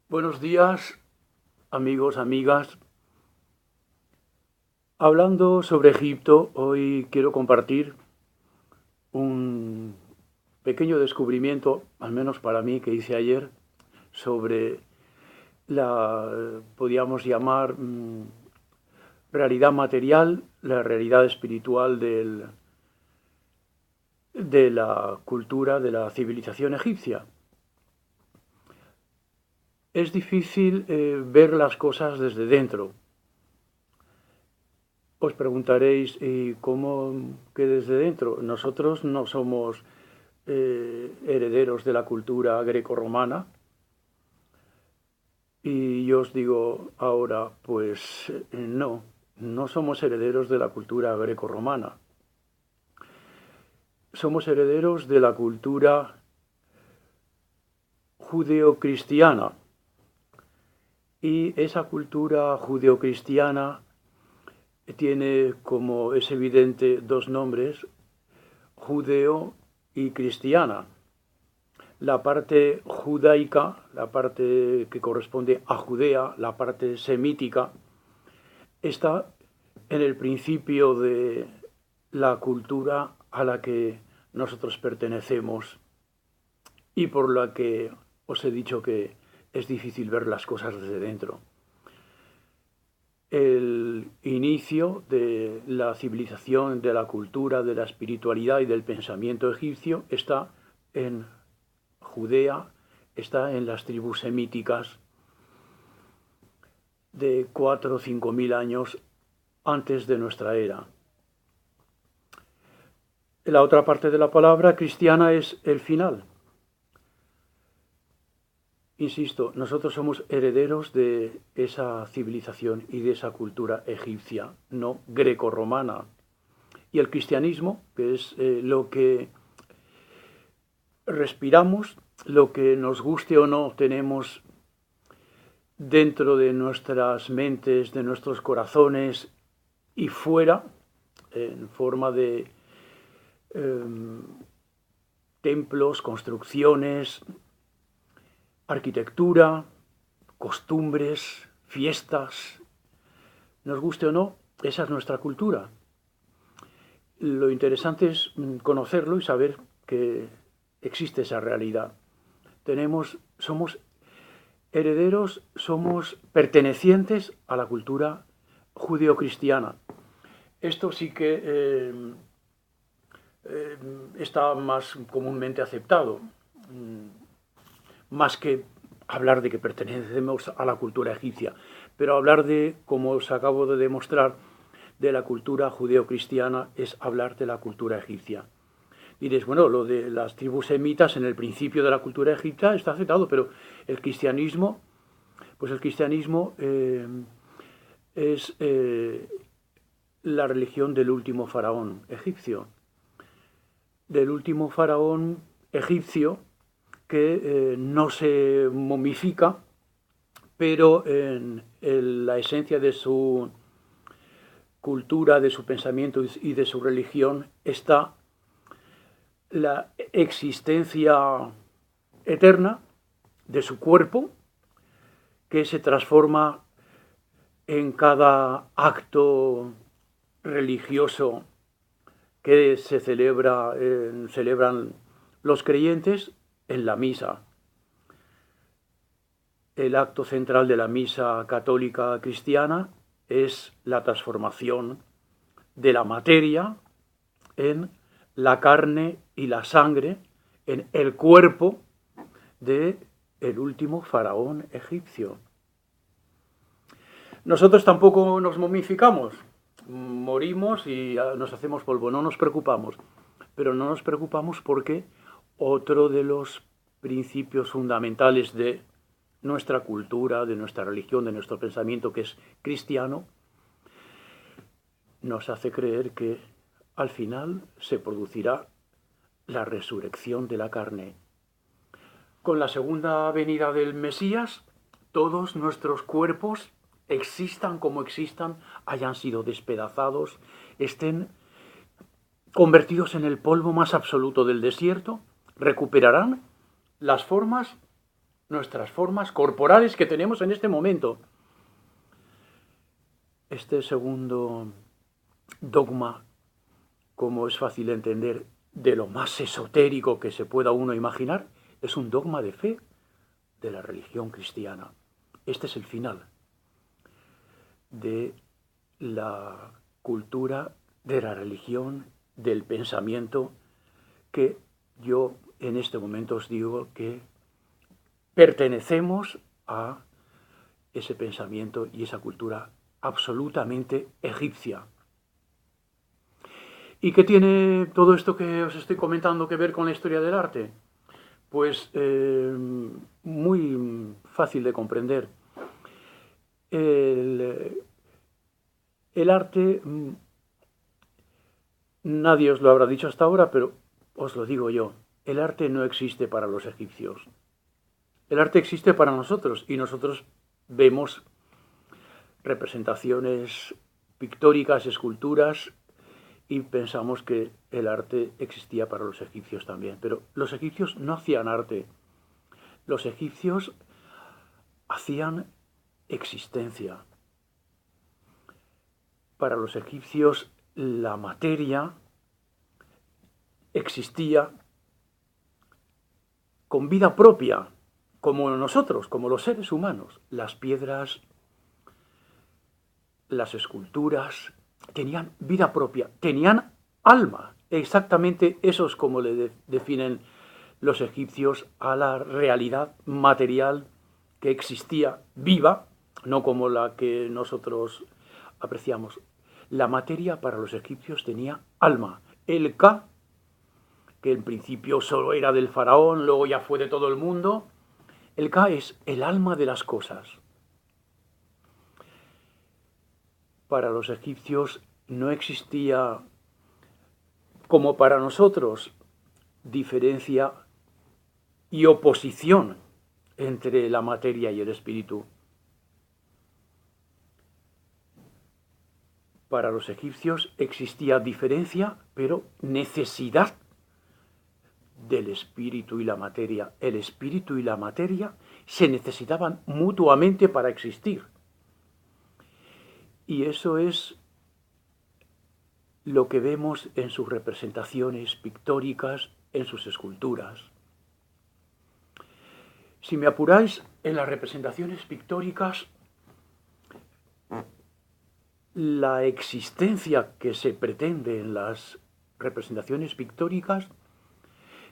Buenos días, amigos, amigas. Hablando sobre Egipto, hoy quiero compartir un pequeño descubrimiento, al menos para mí, que hice ayer, sobre podríamos llamar, realidad material, la realidad espiritual de la cultura, de la civilización egipcia. Es difícil ver las cosas desde dentro. Os preguntaréis, ¿y cómo que desde dentro? Nosotros no somos herederos de la cultura grecorromana. Y yo os digo ahora, pues no somos herederos de la cultura grecorromana. Somos herederos de la cultura judeocristiana. Y esa cultura judeocristiana tiene, como es evidente, dos nombres, judeo y cristiana. La parte judaica, la parte que corresponde a Judea, la parte semítica, está en el principio de la cultura a la que nosotros pertenecemos y por la que os he dicho que es difícil ver las cosas desde dentro. El inicio de la civilización, de la cultura, de la espiritualidad y del pensamiento egipcio está en Judea, está en las tribus semíticas de 4 o 5 mil años antes de nuestra era. La otra parte de la palabra cristiana es el final. Insisto, nosotros somos herederos de esa civilización y de esa cultura egipcia, no grecorromana. Y el cristianismo, que es lo que respiramos, lo que nos guste o no tenemos dentro de nuestras mentes, de nuestros corazones y fuera, en forma de templos, construcciones, arquitectura, costumbres, fiestas, nos guste o no, esa es nuestra cultura. Lo interesante es conocerlo y saber que existe esa realidad. Somos herederos, somos pertenecientes a la cultura judeocristiana. Esto sí que está más comúnmente aceptado, más que hablar de que pertenecemos a la cultura egipcia, pero hablar de, como os acabo de demostrar, de la cultura judeocristiana es hablar de la cultura egipcia. Diréis, bueno, lo de las tribus semitas en el principio de la cultura egipcia está aceptado, pero el cristianismo, pues el cristianismo es la religión del último faraón egipcio, del último faraón egipcio que no se momifica, pero en la esencia de su cultura, de su pensamiento y de su religión está la existencia eterna de su cuerpo, que se transforma en cada acto religioso que celebran los creyentes en la misa. El acto central de la misa católica cristiana es la transformación de la materia en la carne y la sangre, en el cuerpo de el último faraón egipcio. Nosotros tampoco nos momificamos, morimos y nos hacemos polvo, no nos preocupamos, pero no nos preocupamos porque otro de los principios fundamentales de nuestra cultura, de nuestra religión, de nuestro pensamiento, que es cristiano, nos hace creer que al final se producirá la resurrección de la carne. Con la segunda venida del Mesías, todos nuestros cuerpos, existan como existan, hayan sido despedazados, estén convertidos en el polvo más absoluto del desierto, recuperarán las formas nuestras formas corporales que tenemos en este momento. Este segundo dogma, como es fácil entender, de lo más esotérico que se pueda uno imaginar, es un dogma de fe de la religión cristiana. Este es el final de la cultura, de la religión, del pensamiento, que yo en este momento os digo que pertenecemos a ese pensamiento y esa cultura absolutamente egipcia. ¿Y qué tiene todo esto que os estoy comentando que ver con la historia del arte? Pues muy fácil de comprender. El arte, nadie os lo habrá dicho hasta ahora, pero os lo digo yo. El arte no existe para los egipcios. El arte existe para nosotros y nosotros vemos representaciones pictóricas, esculturas, y pensamos que el arte existía para los egipcios también. Pero los egipcios no hacían arte. Los egipcios hacían existencia. Para los egipcios la materia existía con vida propia, como nosotros, como los seres humanos. Las piedras, las esculturas, tenían vida propia, tenían alma. Exactamente eso es como le definen los egipcios a la realidad material que existía viva, no como la que nosotros apreciamos. La materia para los egipcios tenía alma. El Ka, que en principio solo era del faraón, luego ya fue de todo el mundo. El Ka es el alma de las cosas. Para los egipcios no existía, como para nosotros, diferencia y oposición entre la materia y el espíritu. Para los egipcios existía diferencia, pero necesidad del espíritu y la materia. El espíritu y la materia se necesitaban mutuamente para existir. Y eso es lo que vemos en sus representaciones pictóricas, en sus esculturas. Si me apuráis, en las representaciones pictóricas, la existencia que se pretende en las representaciones pictóricas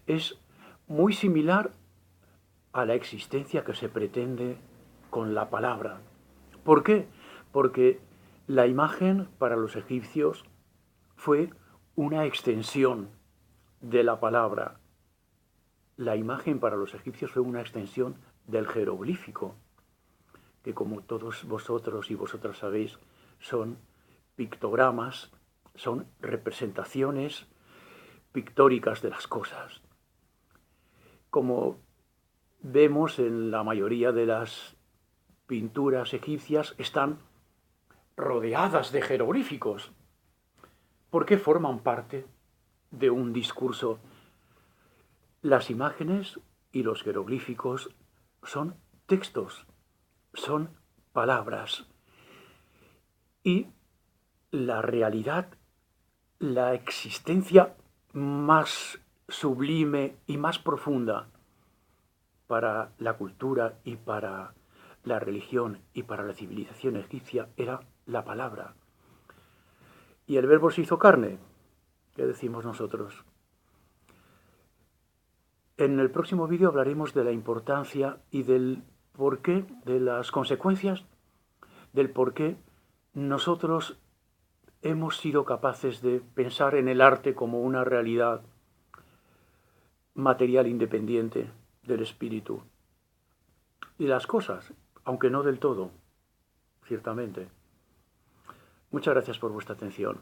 es muy similar a la existencia que se pretende con la palabra. ¿Por qué? Porque la imagen para los egipcios fue una extensión de la palabra. La imagen para los egipcios fue una extensión del jeroglífico, que como todos vosotros y vosotras sabéis, son pictogramas, son representaciones pictóricas de las cosas. Como vemos en la mayoría de las pinturas egipcias, están rodeadas de jeroglíficos, porque forman parte de un discurso. Las imágenes y los jeroglíficos son textos, son palabras. Y la realidad, la existencia más sublime y más profunda para la cultura y para la religión y para la civilización egipcia era la palabra. Y el verbo se hizo carne, ¿qué decimos nosotros? En el próximo vídeo hablaremos de la importancia y del porqué, de las consecuencias, del porqué nosotros hemos sido capaces de pensar en el arte como una realidad material independiente del espíritu y las cosas, aunque no del todo, ciertamente. Muchas gracias por vuestra atención.